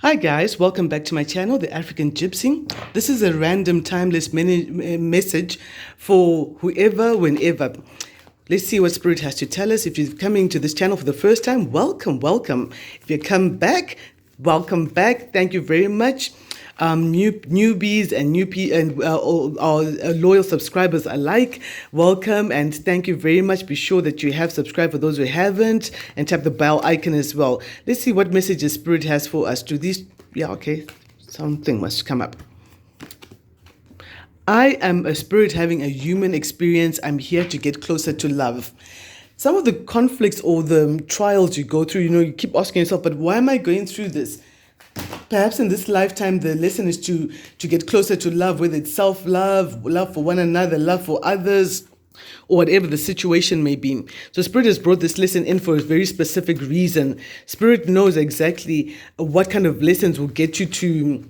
Hi guys, welcome back to my channel, The African Gypsy. This is a random timeless message for whoever, whenever. Let's see what Spirit has to tell us. If you're coming to this channel for the first time, welcome, welcome. If you come back, welcome back. Thank you very much. Newbies and all our loyal subscribers alike, welcome and thank you very much. Be sure that you have subscribed for those who haven't, and tap the bell icon as well. Let's see what messages Spirit has for us. To these, yeah, okay, something must come up. I am a spirit having a human experience. I'm here to get closer to love. Some of the conflicts or the trials you go through, you keep asking yourself, but why am I going through this? Perhaps in this lifetime, the lesson is to get closer to love, whether it's self-love, love for one another, love for others, or whatever the situation may be. So Spirit has brought this lesson in for a very specific reason. Spirit knows exactly what kind of lessons will get you to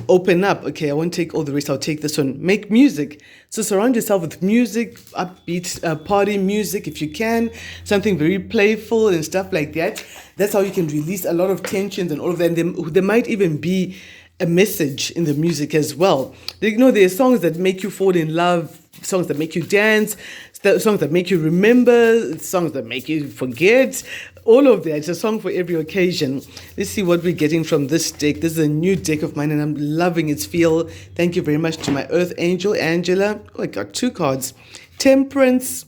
open up. Okay, I won't take all the rest. I'll take this one. Make music. So surround yourself with music, upbeat party music if you can, something very playful and stuff like that. That's how you can release a lot of tensions and all of that. And there might even be a message in the music as well. There are songs that make you fall in love, songs that make you dance, songs that make you remember, songs that make you forget, all of that. It's a song for every occasion. Let's see what we're getting from this deck. This is a new deck of mine and I'm loving its feel. Thank you very much to my Earth Angel, Angela. Oh, I got two cards. Temperance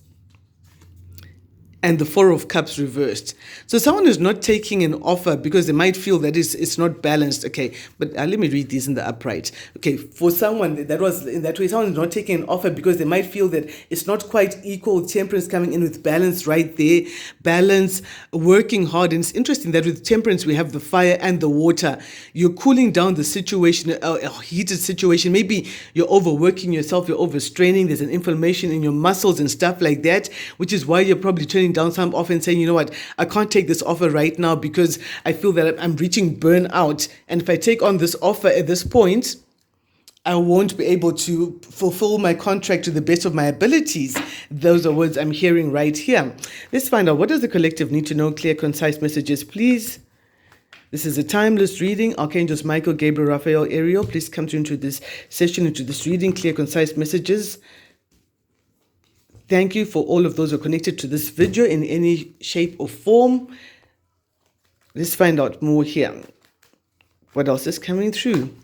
and the Four of Cups reversed. So someone is not taking an offer because they might feel that it's not balanced. Okay, but let me read these in the upright. Okay, for someone that was in that way, someone is not taking an offer because they might feel that it's not quite equal. Temperance coming in with balance right there. Balance, working hard. And it's interesting that with temperance, we have the fire and the water. You're cooling down the situation, a heated situation. Maybe you're overworking yourself, you're overstraining. There's an inflammation in your muscles and stuff like that, which is why you're probably turning down some offer and saying, you know what, I can't take this offer right now because I feel that I'm reaching burnout. And if I take on this offer at this point, I won't be able to fulfill my contract to the best of my abilities. Those are words I'm hearing right here. Let's find out, what does the collective need to know? Clear, concise messages, please. This is a timeless reading. Archangels Michael, Gabriel, Raphael, Ariel, please come into this session, into this reading. Clear, concise messages. Thank you for all of those who are connected to this video in any shape or form. Let's find out more here. What else is coming through?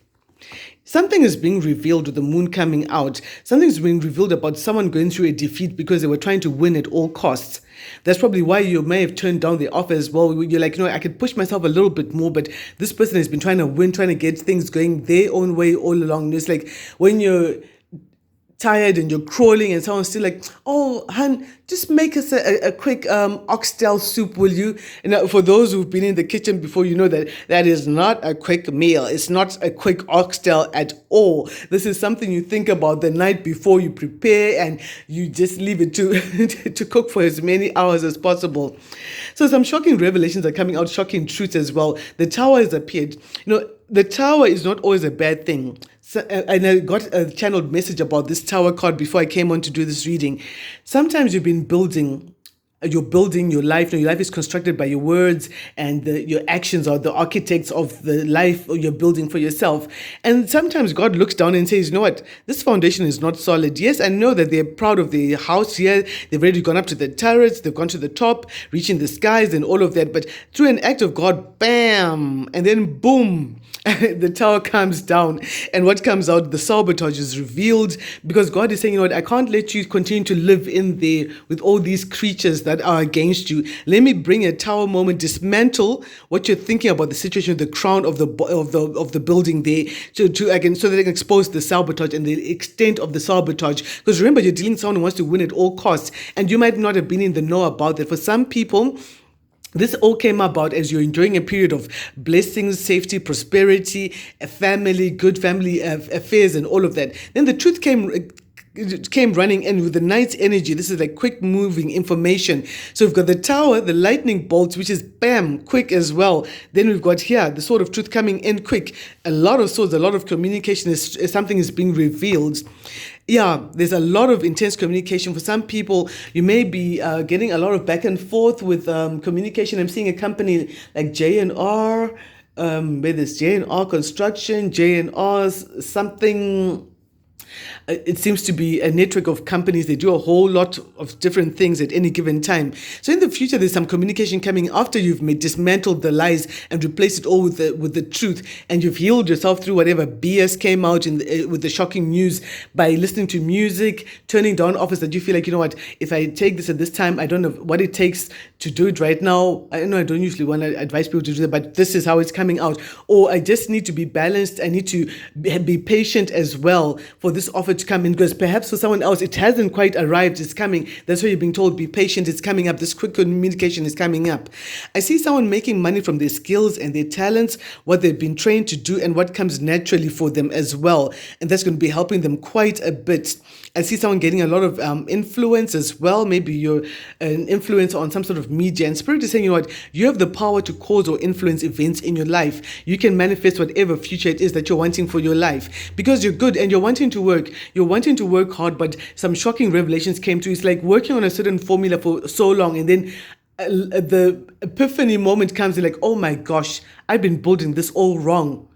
Something is being revealed with the moon coming out. Something is being revealed about someone going through a defeat because they were trying to win at all costs. That's probably why you may have turned down the offer as well. You're like, I could push myself a little bit more, but this person has been trying to win, trying to get things going their own way all along. It's like when you're tired and you're crawling and someone's still like, oh, hun, just make us a quick oxtail soup, will you? And for those who've been in the kitchen before, you know that that is not a quick meal. It's not a quick oxtail at all. This is something you think about the night before you prepare and you just leave it to, to cook for as many hours as possible. So some shocking revelations are coming out, shocking truths as well. The tower has appeared. The tower is not always a bad thing. So, and I got a channeled message about this tower card before I came on to do this reading. Sometimes you're building your life. Your life is constructed by your words, and your actions are the architects of the life you're building for yourself. And sometimes God looks down and says, you know what, this foundation is not solid. Yes, I know that they're proud of the house here. They've already gone up to the turrets. They've gone to the top, reaching the skies and all of that. But through an act of God, bam, and then boom, the tower comes down, and what comes out, the sabotage is revealed, because God is saying, you know what, I can't let you continue to live in there with all these creatures that are against you. Let me bring a tower moment, dismantle what you're thinking about the situation, the crown of the building there, to again, so that they can expose the sabotage and the extent of the sabotage. Because remember, you're dealing with someone who wants to win at all costs, and you might not have been in the know about that. For some people, this all came about as you're enjoying a period of blessings, safety, prosperity, a family, good family affairs, and all of that. Then the truth came running in with the night's energy. This is like quick moving information. So we've got the tower, the lightning bolts, which is bam, quick as well. Then we've got here the sword of truth coming in quick. A lot of swords, a lot of communication is something is being revealed. Yeah, there's a lot of intense communication. For some people, you may be getting a lot of back and forth with communication. I'm seeing a company like J&R, where there's J&R Construction, J&R's something. It seems to be a network of companies. They do a whole lot of different things at any given time. So in the future, there's some communication coming after you've dismantled the lies and replaced it all with the truth, and you've healed yourself through whatever BS came out with the shocking news by listening to music, turning down offers that you feel like, you know what, if I take this at this time, I don't know what it takes to do it right now. I know I don't usually want to advise people to do that, but this is how it's coming out. Or I just need to be balanced. I need to be patient as well for this offer to come in, because perhaps for someone else it hasn't quite arrived, it's coming. That's why you're being told, be patient, it's coming up. This quick communication is coming up. I see someone making money from their skills and their talents, what they've been trained to do and what comes naturally for them as well, and that's going to be helping them quite a bit. I see someone getting a lot of influence as well. Maybe you're an influencer on some sort of media, and Spirit is saying, you know what, you have the power to cause or influence events in your life. You can manifest whatever future it is that you're wanting for your life, because you're good and you're wanting to work. You're wanting to work hard, but some shocking revelations came to you. It's like working on a certain formula for so long, and then the epiphany moment comes, and like, oh my gosh, I've been building this all wrong.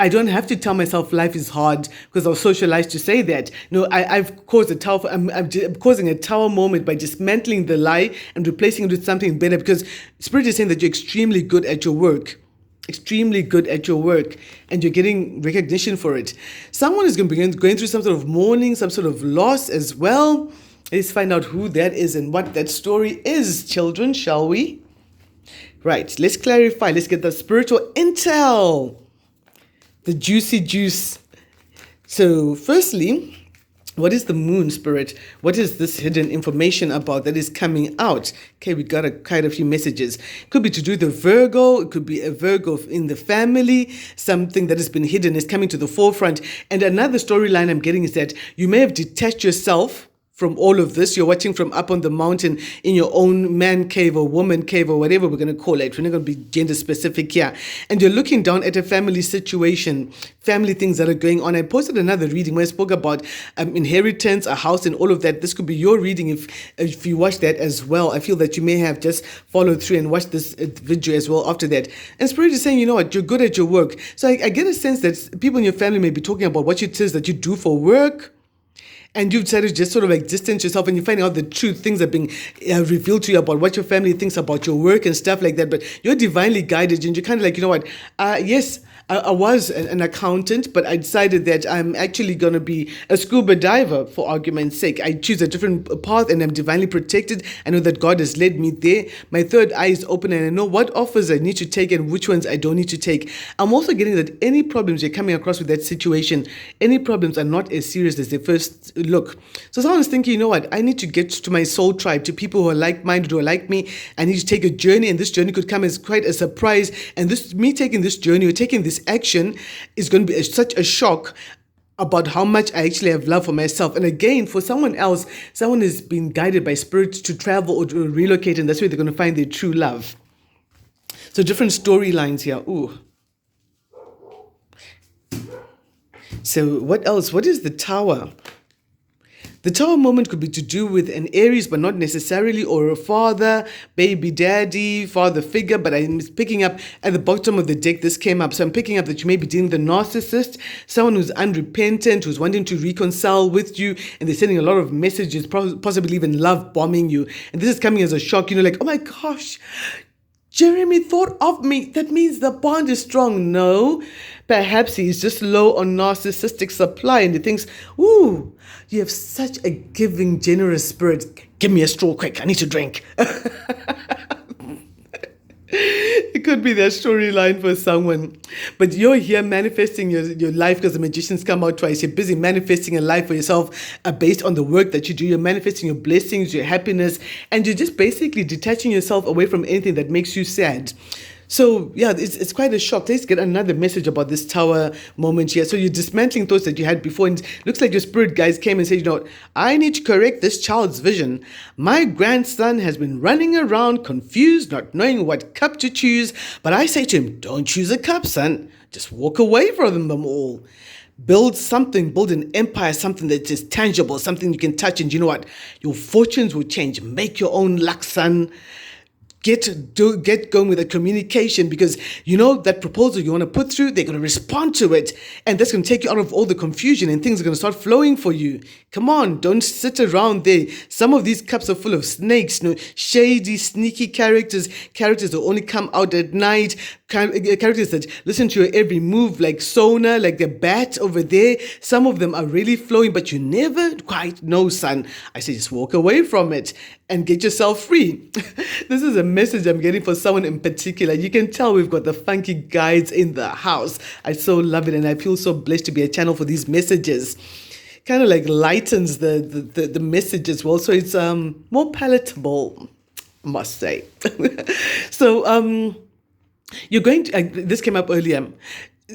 I don't have to tell myself life is hard because I was socialized to say that. No, I've caused a tower. I'm causing a tower moment by dismantling the lie and replacing it with something better, because Spirit is saying that you're extremely good at your work. Extremely good at your work, and you're getting recognition for it. Someone is going to be going through some sort of mourning, some sort of loss as well. Let's find out who that is and what that story is, children, shall we? Right, let's clarify. Let's get the spiritual intel. The juicy juice. So firstly, what is the moon, Spirit? What is this hidden information about that is coming out? Okay, we got quite a few messages. Could be to do with the Virgo. It could be a Virgo in the family. Something that has been hidden is coming to the forefront. And another storyline I'm getting is that you may have detached yourself from all of this. You're watching from up on the mountain in your own man cave or woman cave or whatever we're going to call it. We're not going to be gender specific here. And you're looking down at a family situation, family things that are going on. I posted another reading where I spoke about inheritance, a house, and all of that. This could be your reading if you watch that as well. I feel that you may have just followed through and watched this video as well after that. And Spirit is saying, you know what, you're good at your work. So I get a sense that people in your family may be talking about what it is that you do for work, and you've decided to just sort of like distance yourself, and you're finding out the truth. Things are being revealed to you about what your family thinks about your work and stuff like that. But you're divinely guided, and you're kind of like, you know what? Yes, I was an accountant, but I decided that I'm actually going to be a scuba diver for argument's sake. I choose a different path, and I'm divinely protected. I know that God has led me there. My third eye is open, and I know what offers I need to take and which ones I don't need to take. I'm also getting that any problems you're coming across with that situation, any problems are not as serious as they first look. So someone's thinking, you know what, I need to get to my soul tribe, to people who are like-minded, who are like me. I need to take a journey, and this journey could come as quite a surprise. And this, me taking this journey or taking this action, is going to be such a shock about how much I actually have love for myself. And again, for someone else, someone is being guided by Spirit to travel or to relocate, and that's where they're going to find their true love. So different storylines here. Ooh. So what else? What is the Tower? The Tower moment could be to do with an Aries, but not necessarily, or a father, baby daddy, father figure. But I'm picking up at the bottom of the deck, this came up. So I'm picking up that you may be dealing with a narcissist, someone who's unrepentant, who's wanting to reconcile with you, and they're sending a lot of messages, possibly even love bombing you. And this is coming as a shock, like, oh my gosh, Jeremy thought of me. That means the bond is strong. No, perhaps he's just low on narcissistic supply, and he thinks, ooh, you have such a giving, generous spirit. Give me a straw quick. I need to drink. It could be that storyline for someone. But you're here manifesting your life, because the magicians come out twice. You're busy manifesting a life for yourself based on the work that you do. You're manifesting your blessings, your happiness, and you're just basically detaching yourself away from anything that makes you sad. So yeah, it's quite a shock. Let's get another message about this Tower moment here. So you're dismantling thoughts that you had before, and it looks like your spirit guys came and said, you know what, I need to correct this child's vision. My grandson has been running around confused, not knowing what cup to choose. But I say to him, don't choose a cup, son. Just walk away from them all. Build something, build an empire, something that is tangible, something you can touch. And you know what? Your fortunes will change. Make your own luck, son. get going with the communication, because you know that proposal you want to put through, they're going to respond to it, and that's going to take you out of all the confusion, and things are going to start flowing for you. Come on, don't sit around there. Some of these cups are full of snakes, shady, sneaky characters that only come out at night, characters that listen to your every move like sonar, like the bat over there. Some of them are really flowing, but you never quite know, son. I say just walk away from it and get yourself free. This is a message I'm getting for someone in particular. You can tell we've got the funky guides in the house. I so love it, and I feel so blessed to be a channel for these messages. Kind of like lightens the message as well, so it's more palatable, I must say. So you're going to, this came up earlier.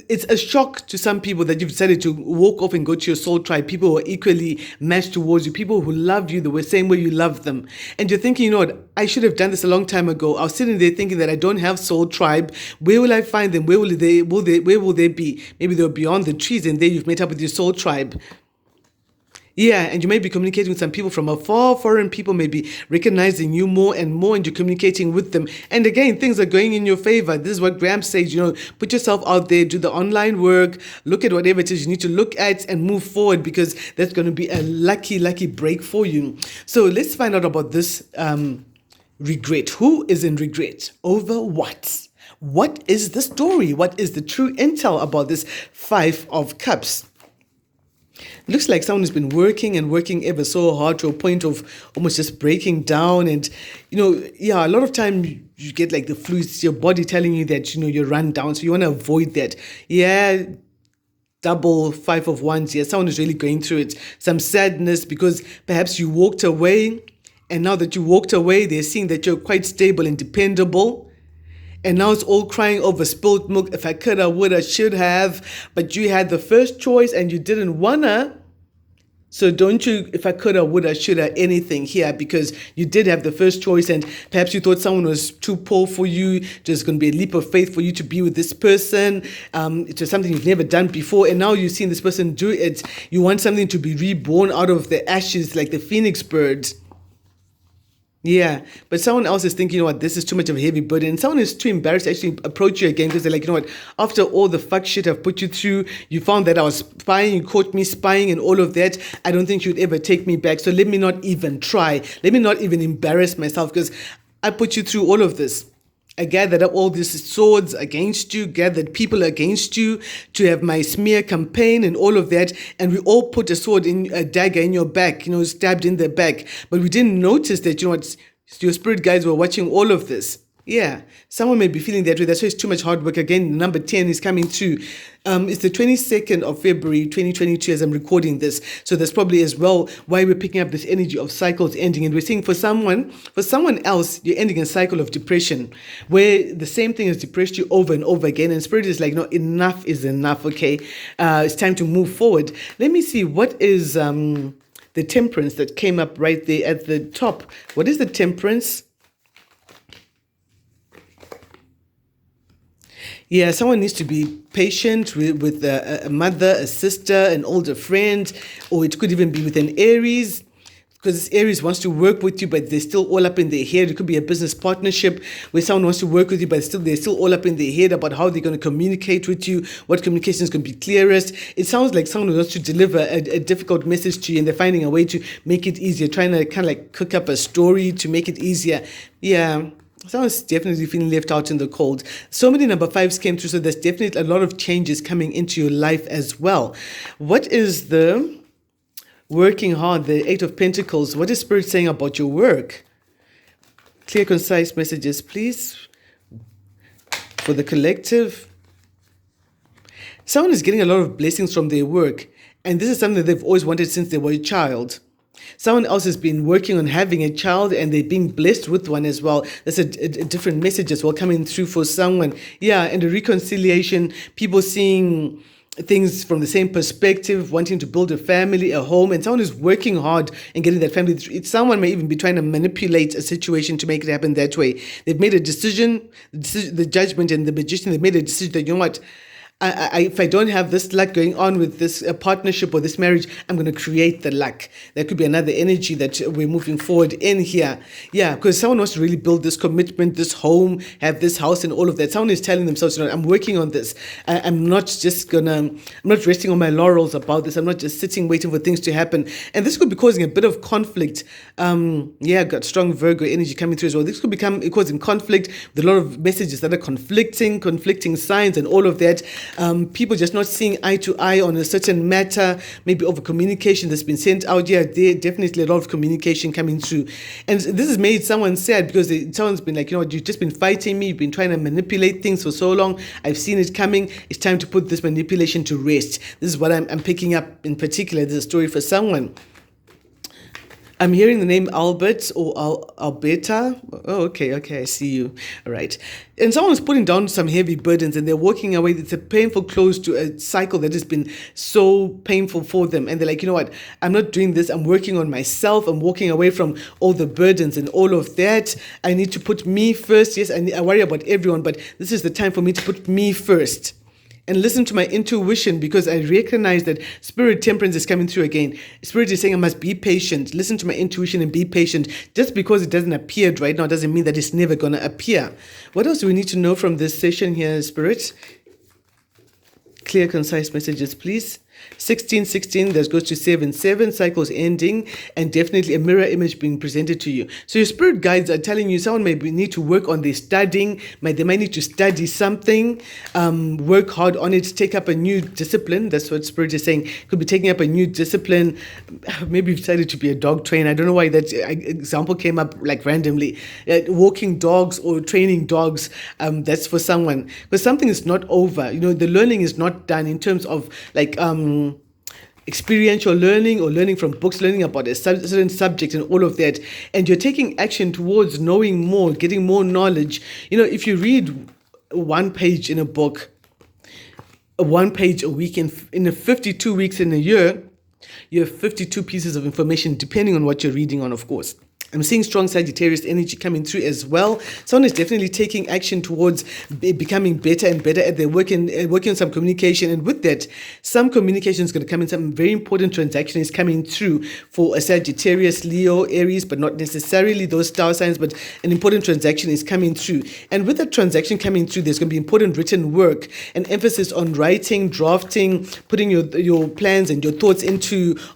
It's a shock to some people that you've decided to walk off and go to your soul tribe, people who are equally matched towards you, people who love you the same way you love them. And you're thinking, you know what, I should have done this a long time ago. I was sitting there thinking that I don't have soul tribe. Where will I find them? Where will they be? Maybe they're beyond the trees, and there you've met up with your soul tribe. Yeah, and you may be communicating with some people from afar. Foreign people may be recognizing you more and more, and you're communicating with them. And again, things are going in your favor. This is what Graham says, put yourself out there, do the online work, look at whatever it is you need to look at and move forward, because that's going to be a lucky, lucky break for you. So let's find out about this regret. Who is in regret? Over what? What is the story? What is the true intel about this Five of Cups? Looks like someone who's been working and working ever so hard to a point of almost just breaking down. And, a lot of time you get like the flu, it's your body telling you that, you're run down. So you want to avoid that. Yeah, double Five of Wands. Yeah, someone is really going through it. Some sadness because perhaps you walked away. And now that you walked away, they're seeing that you're quite stable and dependable. And now it's all crying over spilled milk. If I could, I would, I should have. But you had the first choice and you didn't wanna. So don't you, if I could, I would, I should have, anything here, because you did have the first choice, and perhaps you thought someone was too poor for you. Just going to be a leap of faith for you to be with this person. It was something you've never done before. And now you've seen this person do it. You want something to be reborn out of the ashes like the phoenix bird. Yeah, but someone else is thinking, this is too much of a heavy burden. And someone is too embarrassed to actually approach you again, because they're like, after all the fuck shit I've put you through, you found that I was spying, you caught me spying and all of that. I don't think you'd ever take me back. So let me not even try. Let me not even embarrass myself, because I put you through all of this. I gathered up all these swords against you, gathered people against you to have my smear campaign and all of that. And we all put a dagger in your back, stabbed in the back. But we didn't notice that, your spirit guides were watching all of this. Yeah, someone may be feeling that way. That's why it's too much hard work. Again, number 10 is coming through. It's the 22nd of February, 2022, as I'm recording this. So that's probably as well why we're picking up this energy of cycles ending. And we're seeing for someone else, you're ending a cycle of depression, where the same thing has depressed you over and over again. And spirit is like, no, enough is enough, okay? It's time to move forward. Let me see, what is the temperance that came up right there at the top? What is the temperance? Yeah, someone needs to be patient with a mother, a sister, an older friend, or it could even be with an Aries, because Aries wants to work with you, but they're still all up in their head. It could be a business partnership where someone wants to work with you, but they're still all up in their head about how they're going to communicate with you, what communication is going to be clearest. It sounds like someone who wants to deliver a difficult message to you, and they're finding a way to make it easier, trying to kind of like cook up a story to make it easier. Yeah. Someone's definitely feeling left out in the cold. So many number fives came through, so there's definitely a lot of changes coming into your life as well. What is the working hard, the Eight of Pentacles? What is Spirit saying about your work? Clear, concise messages, please, for the collective. Someone is getting a lot of blessings from their work, and this is something that they've always wanted since they were a child. Someone else has been working on having a child, and they're being blessed with one as well. That's a different message as well coming through for someone. Yeah, and the reconciliation, people seeing things from the same perspective, wanting to build a family, a home, and someone who's working hard and getting that family. Someone may even be trying to manipulate a situation to make it happen that way. They've made a decision, the judgment and the magician, they've made a decision that, If I don't have this luck going on with this partnership or this marriage, I'm going to create the luck. That could be another energy that we're moving forward in here. Yeah, because someone wants to really build this commitment, this home, have this house and all of that. Someone is telling themselves, I'm working on this. I'm not resting on my laurels about this. I'm not just sitting waiting for things to happen. And this could be causing a bit of conflict. Got strong Virgo energy coming through as well. This could become causing conflict with a lot of messages that are conflicting signs and all of that. People just not seeing eye to eye on a certain matter, maybe over communication that's been sent out. Yeah, there definitely a lot of communication coming through. And this has made someone sad because someone's been like, you've just been fighting me. You've been trying to manipulate things for so long. I've seen it coming. It's time to put this manipulation to rest. This is what I'm picking up in particular. This is a story for someone. I'm hearing the name Albert or Alberta. Oh, okay, I see you. All right. And someone's putting down some heavy burdens and they're walking away. It's a painful close to a cycle that has been so painful for them. And they're like, what? I'm not doing this. I'm working on myself. I'm walking away from all the burdens and all of that. I need to put me first. Yes, I worry about everyone, but this is the time for me to put me first. And listen to my intuition because I recognize that spirit temperance is coming through again. Spirit is saying I must be patient. Listen to my intuition and be patient. Just because it doesn't appear right now doesn't mean that it's never going to appear. What else do we need to know from this session here, Spirit? Clear, concise messages, please. 16, that goes to 7, cycles ending, and definitely a mirror image being presented to you. So your spirit guides are telling you someone may need to work on their studying, they might need to study something, work hard on it, take up a new discipline. That's what spirit is saying. Could be taking up a new discipline. Maybe you've decided to be a dog trainer. I don't know why that example came up like randomly. Walking dogs or training dogs, that's for someone. Because something is not over. The learning is not done in terms of like experiential learning or learning from books, learning about a certain subject and all of that, and you're taking action towards knowing more, getting more knowledge. If you read one page in a book, one page a week, in 52 weeks in a year, you have 52 pieces of information, depending on what you're reading on, of course. I'm seeing strong Sagittarius energy coming through as well. Someone is definitely taking action towards becoming better and better at their work and working on some communication. And with that, some communication is going to come in. Some very important transaction is coming through for a Sagittarius, Leo, Aries, but not necessarily those star signs, but an important transaction is coming through. And with that transaction coming through, there's going to be important written work, an emphasis on writing, drafting, putting your plans and your thoughts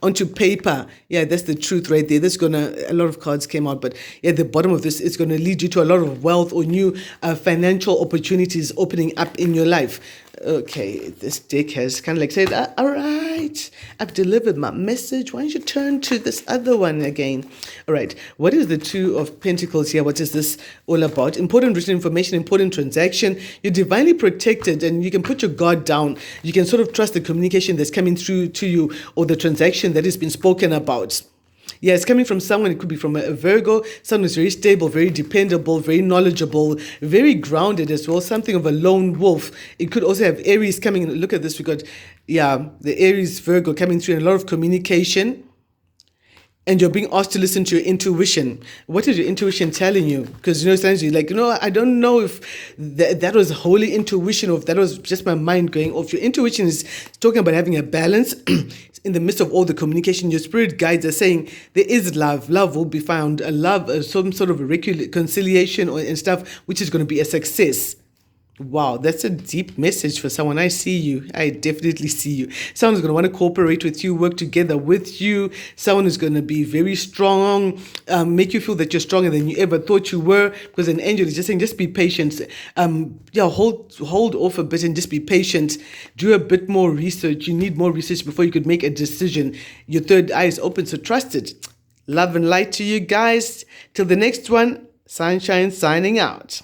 onto paper. Yeah, that's the truth right there. There's a lot of cards came out, but at the bottom of this, it's going to lead you to a lot of wealth or new financial opportunities opening up in your life. Okay, this deck has kind of like said, all right, I've delivered my message. Why don't you turn to this other one again? All right, what is the Two of Pentacles here? What is this all about? Important written information, important transaction. You're divinely protected and you can put your guard down. You can sort of trust the communication that's coming through to you or the transaction that has been spoken about. Yeah, it's coming from someone. It could be from a Virgo, someone who's very stable, very dependable, very knowledgeable, very grounded as well, something of a lone wolf. It could also have Aries coming in. Look at this. We got, the Aries Virgo coming through and a lot of communication. And you're being asked to listen to your intuition. What is your intuition telling you? Because, sometimes you're like, I don't know if that was holy intuition or if that was just my mind going off. Your intuition is talking about having a balance in the midst of all the communication. Your spirit guides are saying there is love. Love will be found. A love, some sort of a reconciliation and stuff, which is going to be a success. Wow, that's a deep message for someone. I see you. I definitely see you. Someone's going to want to cooperate with you, work together with you. Someone who's going to be very strong, make you feel that you're stronger than you ever thought you were. Because an angel is just saying, just be patient. Hold off a bit and just be patient. Do a bit more research. You need more research before you could make a decision. Your third eye is open, so trust it. Love and light to you guys. Till the next one, Sunshine signing out.